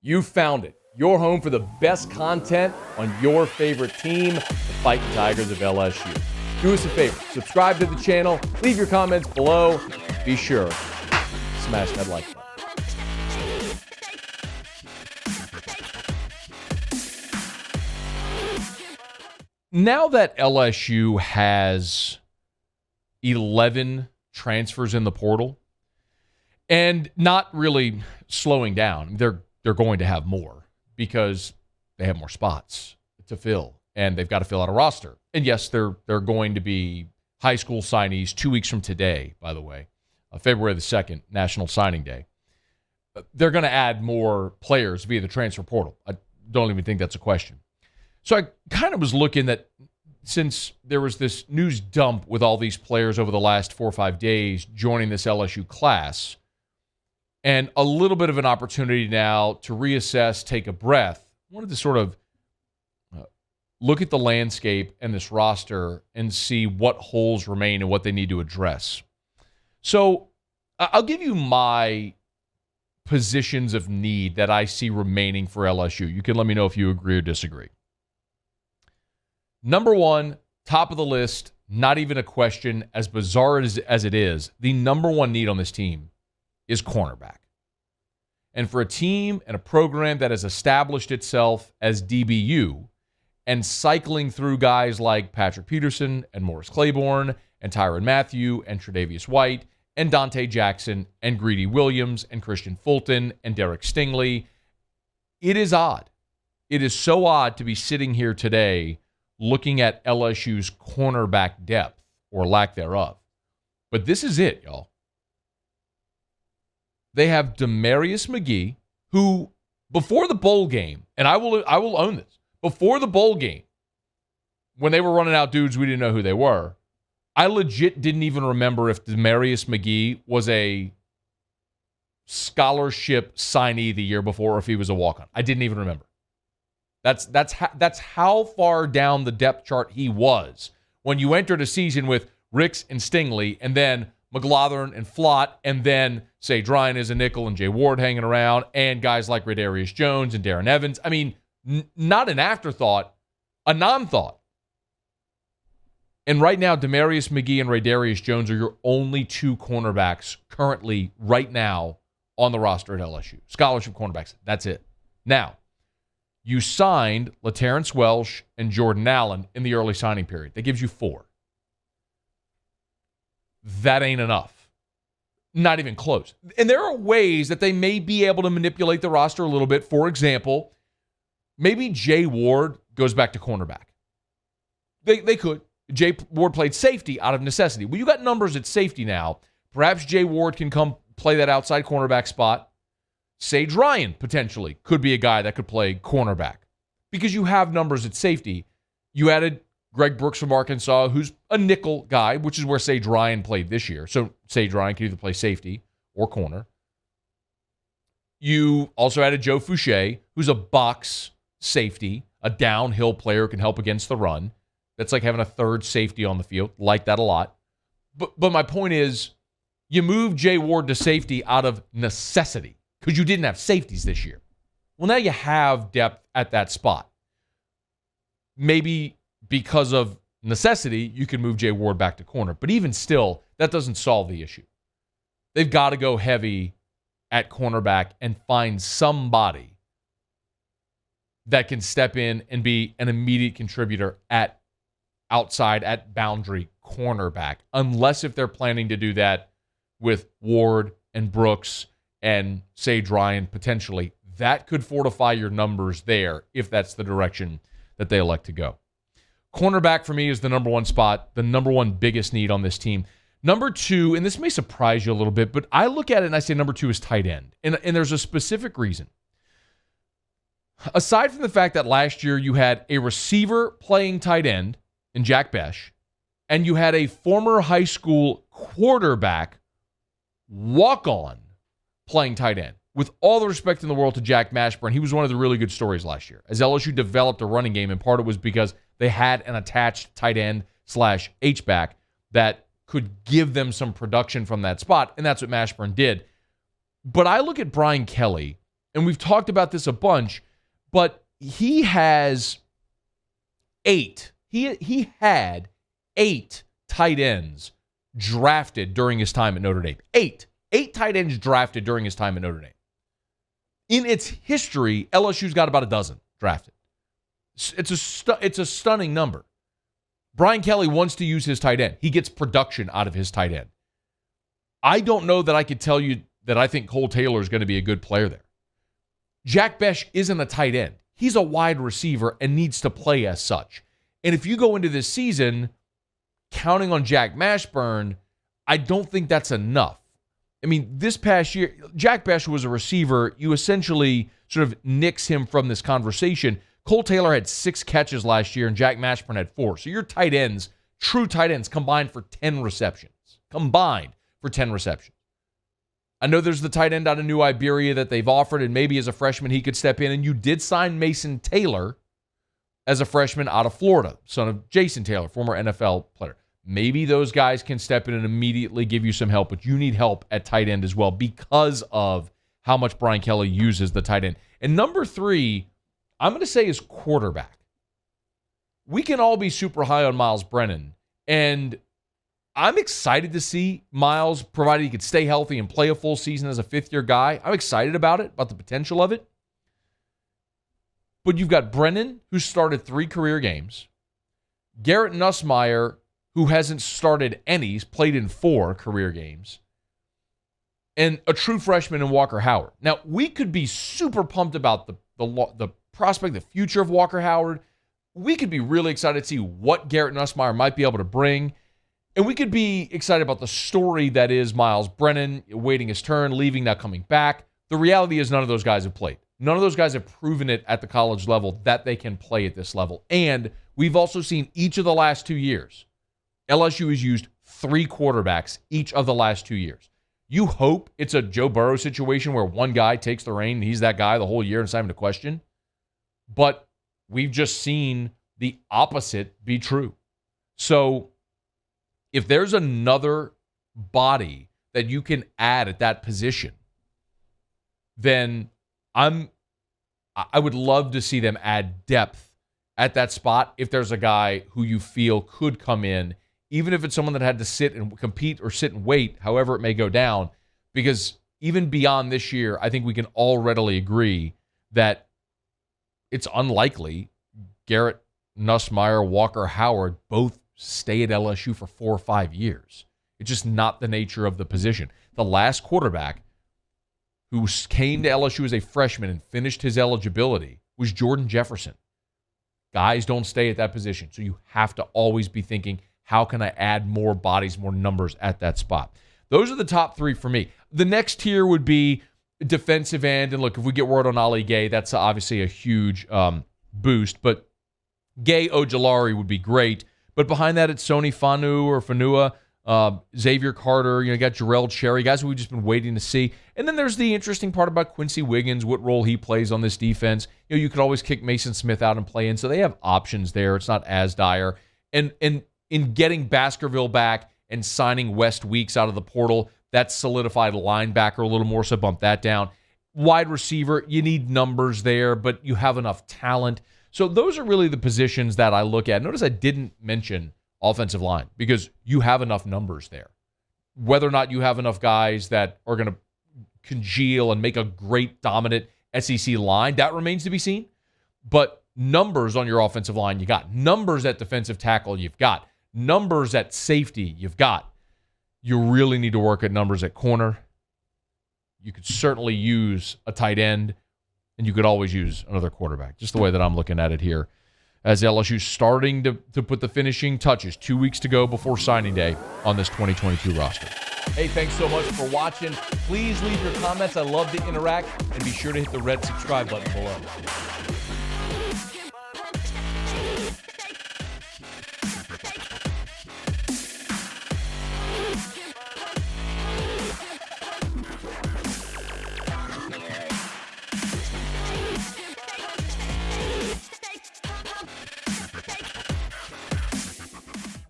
You found it. Your home for the best content on your favorite team, the Fighting Tigers of LSU. Do us a favor. Subscribe to the channel. Leave your comments below. Be sure to smash that like button. Now that LSU has 11 transfers in the portal and not really slowing down, they're going to have more because they have more spots to fill and they've got to fill out a roster. And yes, they're going to be high school signees 2 weeks from today, by the way, February the 2nd, National Signing Day. They're going to add more players via the transfer portal. I don't even think that's a question. So I kind of was looking that since there was this news dump with all these players over the last 4 or 5 days joining this LSU class, and a little bit of an opportunity now to reassess, take a breath, I wanted to sort of look at the landscape and this roster and see what holes remain and what they need to address. So I'll give you my positions of need that I see remaining for LSU. You can let me know if you agree or disagree. Number one, top of the list, not even a question, as bizarre as it is, the number one need on this team is cornerback. And for a team and a program that has established itself as DBU and cycling through guys like Patrick Peterson and Morris Claiborne and Tyrann Mathieu and Tre'Davious White and Dante Jackson and Greedy Williams and Christian Fulton and Derek Stingley, it is odd. It is so odd to be sitting here today looking at LSU's cornerback depth or lack thereof. But this is it, y'all. They have Demarius McGee, who before the bowl game, and I will own this, before the bowl game, when they were running out dudes we didn't know who they were, I legit didn't even remember if Demarius McGee was a scholarship signee the year before or if he was a walk-on. I didn't even remember. That's how far down the depth chart he was when you entered a season with Ricks and Stingley and then McLaughlin and Flott and then Sage Ryan as a nickel and Jay Ward hanging around and guys like Radarius Jones and Darren Evans. I mean, not an afterthought, a non-thought. And right now, Demarius McGee and Radarius Jones are your only two cornerbacks currently right now on the roster at LSU. Scholarship cornerbacks. That's it. Now, you signed LaTerrence Welsh and Jordan Allen in the early signing period. That gives you 4. That ain't enough. Not even close. And there are ways that they may be able to manipulate the roster a little bit. For example, maybe Jay Ward goes back to cornerback. They could. Jay Ward played safety out of necessity. Well, you got numbers at safety now. Perhaps Jay Ward can come play that outside cornerback spot. Sage Ryan, potentially, could be a guy that could play cornerback because you have numbers at safety. You added Greg Brooks from Arkansas, who's a nickel guy, which is where Sage Ryan played this year. So Sage Ryan can either play safety or corner. You also added Joe Fouché, who's a box safety, a downhill player who can help against the run. That's like having a third safety on the field. Like that a lot. But my point is, you move Jay Ward to safety out of necessity because you didn't have safeties this year. Well, now you have depth at that spot. Maybe because of necessity, you can move Jay Ward back to corner. But even still, that doesn't solve the issue. They've got to go heavy at cornerback and find somebody that can step in and be an immediate contributor at outside, at boundary cornerback. Unless if they're planning to do that with Ward and Brooks and Sage Ryan potentially. That could fortify your numbers there if that's the direction that they elect to go. Cornerback for me is the number one spot, the number one biggest need on this team. Number two, and this may surprise you a little bit, but I look at it and I say number two is tight end. And there's a specific reason. Aside from the fact that last year you had a receiver playing tight end in Jack Besh, and you had a former high school quarterback walk-on playing tight end. With all the respect in the world to Jack Mashburn, he was one of the really good stories last year. As LSU developed a running game, and part of it was because they had an attached tight end / H-back that could give them some production from that spot, and that's what Mashburn did. But I look at Brian Kelly, and we've talked about this a bunch, but he has 8. He had 8 tight ends drafted during his time at Notre Dame. 8 tight ends drafted during his time at Notre Dame. In its history, LSU's got about a dozen drafted. It's a stunning number. Brian Kelly wants to use his tight end. He gets production out of his tight end. I don't know that I could tell you that I think Cole Taylor is going to be a good player there. Jack Bech isn't a tight end. He's a wide receiver and needs to play as such. And if you go into this season counting on Jack Mashburn, I don't think that's enough. I mean, this past year, Jack Bech was a receiver. You essentially sort of nix him from this conversation. Cole Taylor had 6 catches last year, and Jack Mashburn had 4. So your tight ends, true tight ends, combined for 10 receptions. I know there's the tight end out of New Iberia that they've offered, and maybe as a freshman he could step in. And you did sign Mason Taylor as a freshman out of Florida, son of Jason Taylor, former NFL player. Maybe those guys can step in and immediately give you some help, but you need help at tight end as well because of how much Brian Kelly uses the tight end. And number 3, I'm going to say is quarterback. We can all be super high on Miles Brennan, and I'm excited to see Miles, provided he could stay healthy and play a full season as a fifth-year guy. I'm excited about it, about the potential of it. But you've got Brennan, who started 3 career games. Garrett Nussmeier, who hasn't started any. He's played in 4 career games. And a true freshman in Walker Howard. Now, we could be super pumped about the prospect, the future of Walker Howard. We could be really excited to see what Garrett Nussmeier might be able to bring. And we could be excited about the story that is Miles Brennan waiting his turn, leaving, now coming back. The reality is none of those guys have played. None of those guys have proven it at the college level that they can play at this level. And we've also seen each of the last 2 years, LSU has used 3 quarterbacks each of the last 2 years. You hope it's a Joe Burrow situation where one guy takes the reign and he's that guy the whole year and it's not even a question. But we've just seen the opposite be true. So if there's another body that you can add at that position, then I would love to see them add depth at that spot if there's a guy who you feel could come in, even if it's someone that had to sit and compete or sit and wait, however it may go down, because even beyond this year, I think we can all readily agree that it's unlikely Garrett Nussmeier, Walker Howard both stay at LSU for 4 or 5 years. It's just not the nature of the position. The last quarterback who came to LSU as a freshman and finished his eligibility was Jordan Jefferson. Guys don't stay at that position, so you have to always be thinking, how can I add more bodies, more numbers at that spot? Those are the top 3 for me. The next tier would be defensive end, and look, if we get word on Ali Gay, that's obviously a huge boost, but Gay Ojolari would be great. But behind that, it's Sony Fanua, Xavier Carter, you got Jarrell Cherry, guys who we've just been waiting to see. And then there's the interesting part about Quincy Wiggins, what role he plays on this defense. You could always kick Mason Smith out and play in, so they have options there. It's not as dire. And in getting Baskerville back and signing West Weeks out of the portal, that's solidified linebacker a little more, so bump that down. Wide receiver, you need numbers there, but you have enough talent. So those are really the positions that I look at. Notice I didn't mention offensive line because you have enough numbers there. Whether or not you have enough guys that are going to congeal and make a great dominant SEC line, that remains to be seen. But numbers on your offensive line, you got. Numbers at defensive tackle, you've got. Numbers at safety, you've got. You really need to work at numbers at corner. You could certainly use a tight end, and you could always use another quarterback, just the way that I'm looking at it here. As LSU's starting to put the finishing touches, 2 weeks to go before signing day on this 2022 roster. Hey, thanks so much for watching. Please leave your comments. I love to interact, and be sure to hit the red subscribe button below.